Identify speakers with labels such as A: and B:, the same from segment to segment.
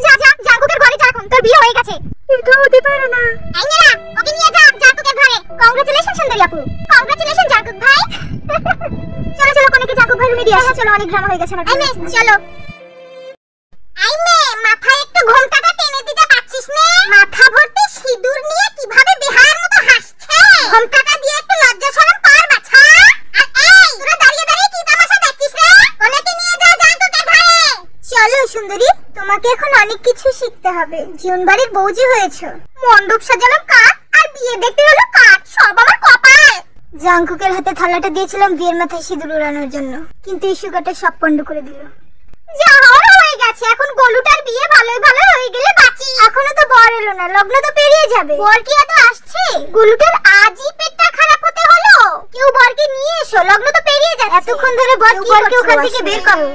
A: যা যা জাঙ্কুকের ঘরে যা, এখন তোর বিয়ে হয়ে গেছে। এটা হতে পারে না। আইঙ্গেরা ওকে নিয়ে যা জাঙ্কুকের ঘরে। কংগ্রাচুলেশন সুন্দরী আপু। কংগ্রাচুলেশন জাঙ্কুক ভাই। চলো চলো কোনেকে জাঙ্কুক ভাই রুমে দিয়ে আসো। চলো অনেক ড্রামা হয়ে গেছে আমার। আইমে চলো। আইমে মাথায় একটু ঘোমটাটা টেনে দিতে পারছিস না? মাথা ভর্তি সিঁদুর নিয়ে কিভাবে বেহায়ার মতো হাসছে। ঘোমটাটা দিয়ে একটু লজ্জা শরম কর বাছা। আর এই তোরা দাঁড়িয়ে দাঁড়িয়ে কি তামাশা দেখছিস রে? কোনেকে নিয়ে যা জাঙ্কুকের ঘরে। চলো সুন্দরী, তোমাকে এখন অনেক কিছু শিখতে হবে। জীবন বাড়ির বউজি হয়েছো, মণ্ডপ সাজালাম কাঠ আর বিয়ে দেখতে হলো কাঠ, সব আমার কপাল। জাঙ্কুকের হাতে থালাটা দিয়েছিলাম বিয়ের মাথায় সিঁদুর উড়ানোর জন্য, কিন্তু এই সুগারটা সব পণ্ড করে দিল। যা হওয়ার হয়ে গেছে, এখন গলুটার বিয়ে ভালোই ভালো হয়ে গেলে বাঁচি। এখনো তো বর এলো না, লগ্ন তো পেরিয়ে যাবে। বর কি এত আসছে? গলুটার আজই পেটটা খারাপ হতে হলো। কেউ বরকে নিয়ে এসো, লগ্ন তো পেরিয়ে যাচ্ছে। এতক্ষণ ধরে বরকে ওখান থেকে বের করো।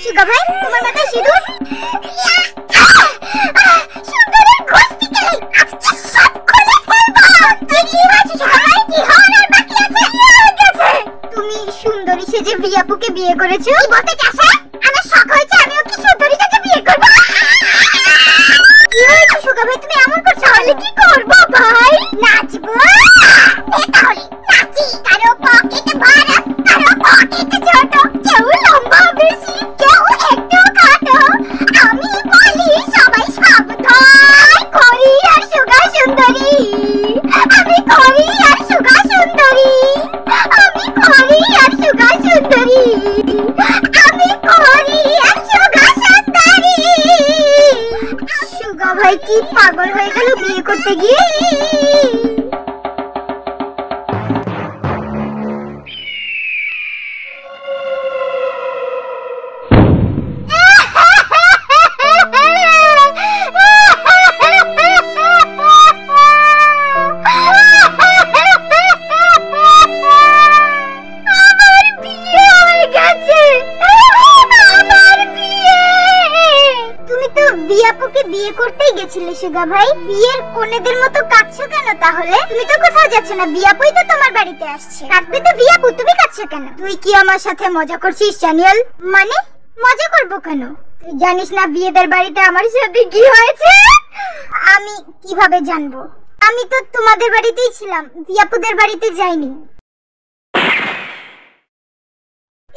A: সুগা ভাই তোমার মাথায় সিঁদুর। সুন্দরের গোষ্ঠী গেলে আজকে সব খুলে ফেলবো। তুই কি হয়েছে সুগা ভাই? কি হওয়ার বাকি আছে? হয়ে গেছে। তুমি সুন্দরী সেজে বিয়াপুকে বিয়ে করেছো? কি বলতে চাস? আমার শখ হয়েছে আমি ওকে সুন্দরী সেজে বিয়ে করব। কি হয়েছে সুগা ভাই তুমি এমন করছো? তাহলে কি করব ভাই? নাচবো। তাহলে নাচি। কারো পকেট বড়, কারো পকেট ছোট, কেউ লম্বা বেশি, কেউ একটু খাটো। আমি বলি সবাই সাবধান। করি আর সুগা সুন্দরী, আমি করি আর সুগা সুন্দরী, আমি করি আর সুগা সুন্দরী, আমি করি আর সুগা সুন্দরী। সুগা ভাই কি পাগল হয়ে গেল বিয়ে করতে গিয়ে? বিয়ে করতেই গেছিলে সুগা ভাই, বিয়ের কোনেদের মতো কাঁদছো কেন তাহলে? তুমি তো কোথাও যাচ্ছ না, বিয়াপুই তো তোমার বাড়িতে আসছে। কাঁদবে তো বিয়াপু, তুমি কাঁদছো কেন? তুই কি আমার সাথে মজা করছিস চ্যানেল? মানে মজা করব কেন? তুই জানিস না বিয়েদের বাড়িতে আমার সাথে কি হয়েছে? আমি কিভাবে জানবো? আমি তো তোমাদের বাড়িতেই ছিলাম, বিয়াপুদের বাড়িতে যাইনি।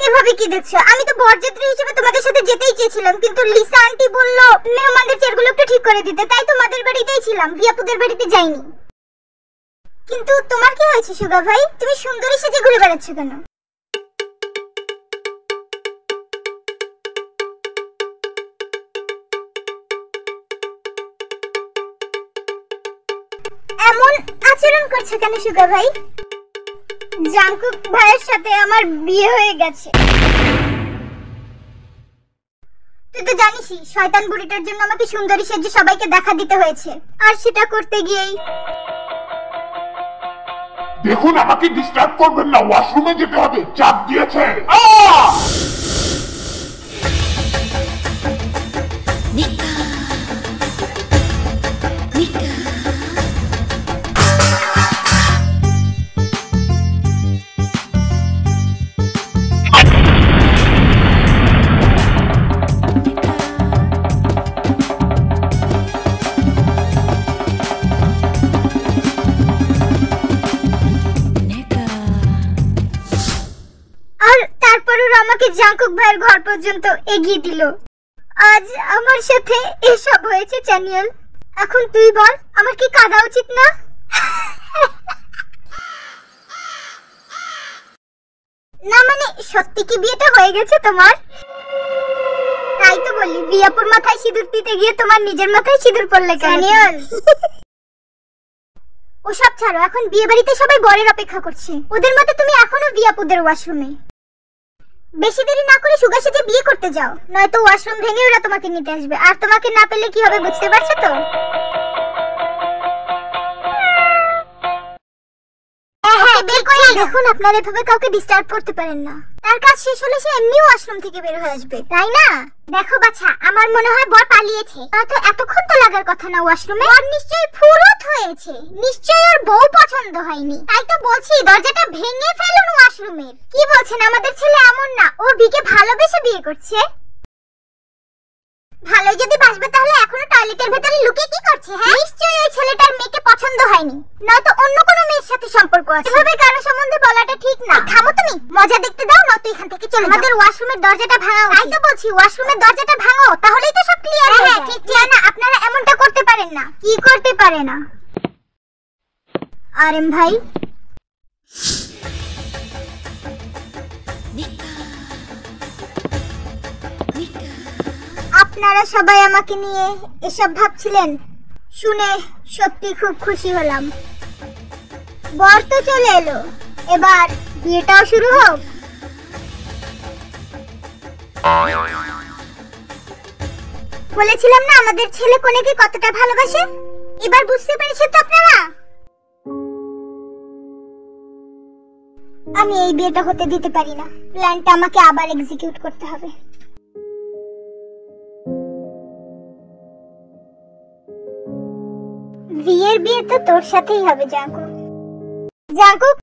A: এভাবে কি দেখছো? আমি তো বরযাত্রী হিসেবে তোমাদের সাথে যেতেই চেয়েছিলাম, কিন্তু লিসা আন্টি বললো মেহমানদের চেয়ারগুলো একটু ঠিক করে দিতে, তাই তোমাদের বাড়িতেই ছিলাম, বিয়াপুদের বাড়িতে যাইনি। কিন্তু তোমার কি হয়েছে সুগা ভাই? তুমি সুন্দরী সেজে ঘুরে বেড়াচ্ছ কেন? এমন আচরণ করছো কেন সুগা ভাই? জাঙ্কুক ভাইয়ের সাথে আমার বিয়ে হয়ে গেছে। তুই তো জানিসই শয়তান বুড়িটার জন্য আমাকে সুন্দরী সেজে সবাইকে দেখা দিতে হয়েছে, আর সেটা করতে গিয়েই।
B: দেখুন আমাকে ডিস্টার্ব করবেন না, ওয়াশরুমে যেতে হবে, চাপ দিয়েছে।
A: আমাকে জাঙ্কুক ভাইয়ের ঘর পর্যন্ত এগিয়ে দিল। আজ আমার সাথে এসব হয়েছে চ্যানিয়াল। এখন তুই বল আমার কি কাঁদা উচিত না? না মানে সত্যি কি বিয়েটা হয়ে গেছে তোমার? তাই তো বলি বিয়াপুর মাথায় সিঁদুর দিতে গিয়ে তোমার নিজের মাথায় সিঁদুর পড়লে কেন? চ্যানিয়াল ওসব ছাড়ো, এখন বিয়ে বাড়িতে সবাই বরের অপেক্ষা করছে, ওদের মতে তুমি এখনো বিয়াপুদের ওয়াশরুমে। বেশি দেরি না করে সুগা সেজে বিয়ে করতে যাও, নয়তো ওয়াশরুম ভেঙে ওরা তোমাকে নিতে আসবে, আর তোমাকে না পেলে কি হবে বুঝতে পারছো তো? দেখুন আপনারা এভাবে কাউকে ডিস্টার্ব করতে পারেন না, তার কাজ শেষ হলে সে এমনি ওয়াশরুম থেকে বের হয়ে আসবে, তাই না? দেখো বাছা, আমার মনে হয় বর পালিয়েছে, তো এতক্ষণ তো লাগার কথা না ওয়াশরুমে। বর নিশ্চয়ই ফুরুত হয়েছে, নিশ্চয়ই ওর বউ পছন্দ হয়নি, তাই তো বলছি দরজাটা ভেঙে ফেলুন ওয়াশরুমের। কি বলছেন? আমাদের ছেলে এমন না, ও বিকে ভালোবেসে বিয়ে করছে। আসবে তাহলে এখনো টয়লেটের ভেতরে লুকিয়ে কি করছে? হ্যাঁ, নিশ্চয়ই ওই ছেলেটার মেয়েকে পছন্দ হয়নি, নয়তো অন্য কোনো মেয়ের সাথে সম্পর্ক আছে। এভাবে কারো সম্বন্ধে বলাটা ঠিক না। থামো তুমি, মজা দেখতে দাও, নয়তো এখান থেকে চলে যাও। আমাদের ওয়াশরুমের দরজাটা ভাঙো। তাই তো বলছি, ওয়াশরুমের দরজাটা ভাঙো, তাহলেই তো সব ক্লিয়ার হয়ে যায়। ঠিক না, আপনারা এমনটা করতে পারেন না। কি করতে পারে না? আরেম ভাই, আপনারা সবাই আমাকে নিয়ে এসব ভাবছিলেন, শুনে সত্যি খুব খুশি হলাম। বর তো চলে এলো, এবার বিয়েটাও শুরু হোক। বলেছিলাম না আমাদের ছেলে কনেকে কতটা ভালোবাসে। এবার বুঝতে পেরেছেন তো আপনারা? আমি এই বিয়েটা হতে দিতে পারি না। প্ল্যানটা আমাকে আবার এক্সিকিউট করতে হবে। বিয়ের বিয়ে তো তোর সাথেই হবে জাঙ্কুক। জাঙ্কুক,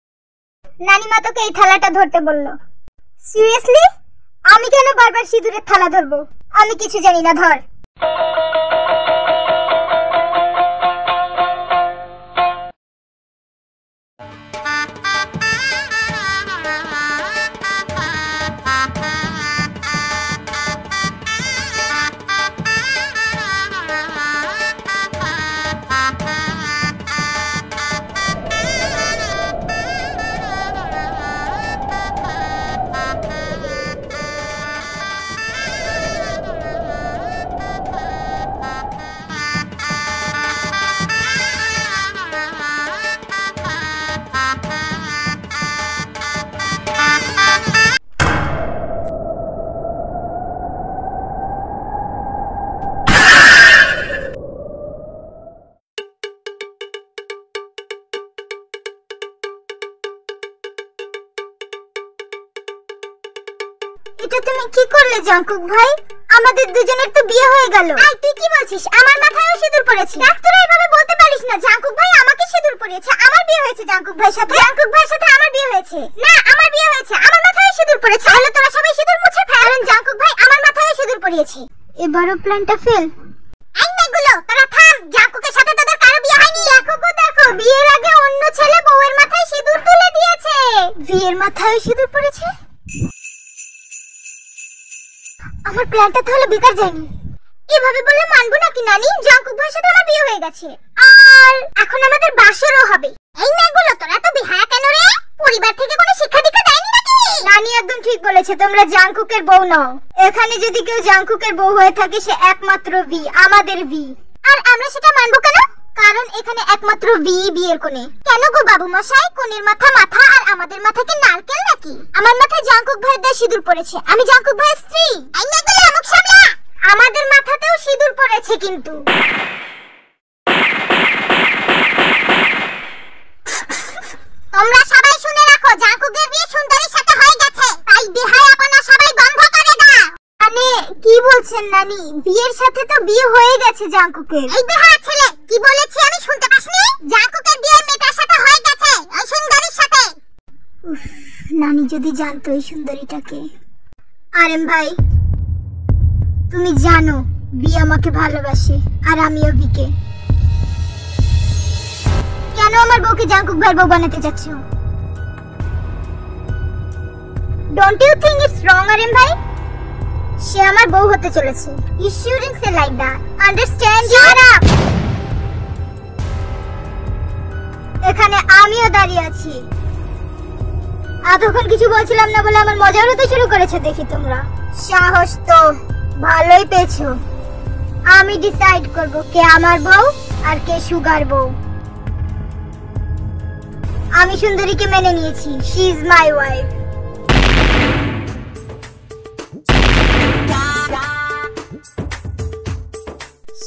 A: নানিমা তোকে এই থালাটা ধরতে বললো। সিরিয়াসলি? আমি কেন বারবার সিঁদুরের থালা ধরবো? আমি কিছু জানি না, ধর। এটা তুমি কি করলে জাঙ্কুক ভাই? আমাদের দুজনের তো বিয়ে হয়ে গেল। আই, তুই কি বলছিস? আমার মাথায়ও সিঁদুর পড়েছে। দেখ, তোরা এভাবে বলতে পারিস না। জাঙ্কুক ভাই আমাকে সিঁদুর পরিয়েছে, আমার বিয়ে হয়েছে জাঙ্কুক ভাইয়ের সাথে। জাঙ্কুক ভাইয়ের সাথে আমার বিয়ে হয়েছে না, আমার বিয়ে হয়েছে, আমার মাথায় সিঁদুর পড়েছে। তাহলে তোরা সবাই সিঁদুর মুছে ফেল। কারণ জাঙ্কুক ভাই আমার মাথায় সিঁদুর পরিয়েছে। এবারও প্ল্যানটা ফেল। এই মেয়েগুলো, তোরা থাম। জাঙ্কুকের সাথে তোদের কারো বিয়ে হয়নি। দেখো গো দেখো, বিয়ের আগে অন্য ছেলে বউয়ের মাথায় সিঁদুর তুলে দিয়েছে। বিয়ের মাথায় সিঁদুর পড়েছে। আমার প্ল্যানটা তাহলে বেকার যায়নি। এভাবে বললে মানবো নাকি নানি? জাঙ্কুক ভাইয়ের সাথে আমার বিয়ে হয়ে গেছে, আর এখন আমাদের বাসরও হবে। এই মেয়েগুলো, তোরা তো বিহায়া কেন রে? পরিবার থেকে কোনো শিক্ষা দীক্ষা দেয়নি নাকি? নানি একদম ঠিক বলেছে, তোমরা জাঙ্কুকের বউ নও। এখানে যদি কেউ জাঙ্কুকের বউ হয়ে থাকে, সে একমাত্র ভি, আমাদের ভি। আর আমরা সেটা মানবো কেন? কারণ এখানে একমাত্র ভি বিয়ের কোণে। কেন গো বাবু মশাই, কোণের মাথা মাথা আর আমাদের মাথা কি নারকেল নাকি? আমার মাথায় জাঙ্কুক ভাইয়ের দেয় সিঁদুর পড়েছে, আমি জাঙ্কুক ভাইয়ের স্ত্রী। এই মেয়েগুলো মুখ সামলা। আমাদের মাথাতেও সিঁদুর পড়েছে কিন্তু। তোমরা সবাই শুনে রাখো, জাঙ্কুকের বিয়ে সুন্দরীর সাথে হয়ে গেছে, তাই বেহায়াপনা সবাই বন্ধ করে দাও। মানে কি বলছেন নানি? বিয়ের সাথে তো বিয়ে হয়ে গেছে জাঙ্কুকের। এই বেহায়া ছেলে, কি বলেছি আমি শুনতে পাসনি? জাঙ্কুকের বিয়ে মেয়েটার সাথে হয়ে গেছে, ওই সুন্দরীর সাথে। উফ, নানি যদি জানতো এই সুন্দরীটাকে। আরেম ভাই, তুমি জানো বি আমাকে ভালোবাসে, আর আমিও বিকে। কেন আমার বউকে জাঙ্কুক ভাইয়ের বউ বানাতে চাচ্ছ? Don't you think it's wrong আরেম ভাই? সে আমার বউ হতে চলেছে। You shouldn't say like that, understand? Shut up. এখানে আমিও দাঁড়িয়ে আছি। এতক্ষণ কিছু বলছিলাম না বলে আমার মজা উড়াতে শুরু করেছে দেখি তোমরা। সাহস তো ভালোই পেয়েছো। আমি ডিসাইড করব কে আমার বউ আর কে সুগার বউ। আমি সুন্দরীকে মেনে নিয়েছি, শি ইজ মাই ওয়াইফ।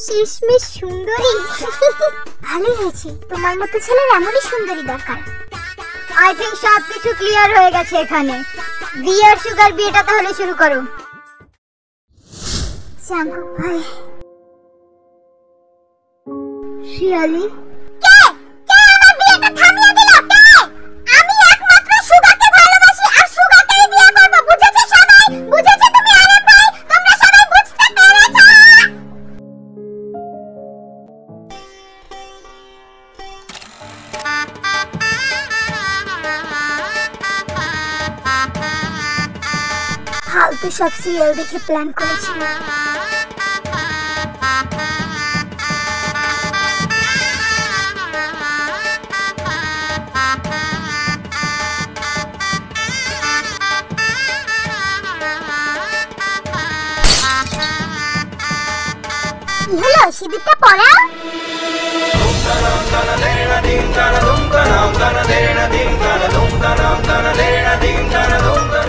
A: শেষমেশ সুন্দরী। ভালোই হয়েছে, তোমার মতো ছেলের এমনই সুন্দরী দরকার। আই থিংক সবকিছু ক্লিয়ার হয়ে গেছে এখানে। বিয়ার সুগার বিয়েটা তাহলে শুরু করো। জাঙ্কুক ভাই, শিয়ালি কে কে আমার বিয়েটা থামিয়ে দিল? কে? আমি একমাত্র সুগাকে ভালোবাসি আর সুগাকেই বিয়ে করব। বুঝেছো সবাই? বুঝেছো তুমি আরেম ভাই? তোমরা সবাই বুঝতে পেরেছো? সব সিরিয়াল দেখে প্ল্যান করেছিল। কি হলো, সিঁদুরটা পরাও।
C: Ding dong, ding dong, ding dong, ding dong, ding dong, ding dong, ding dong, ding dong, ding dong.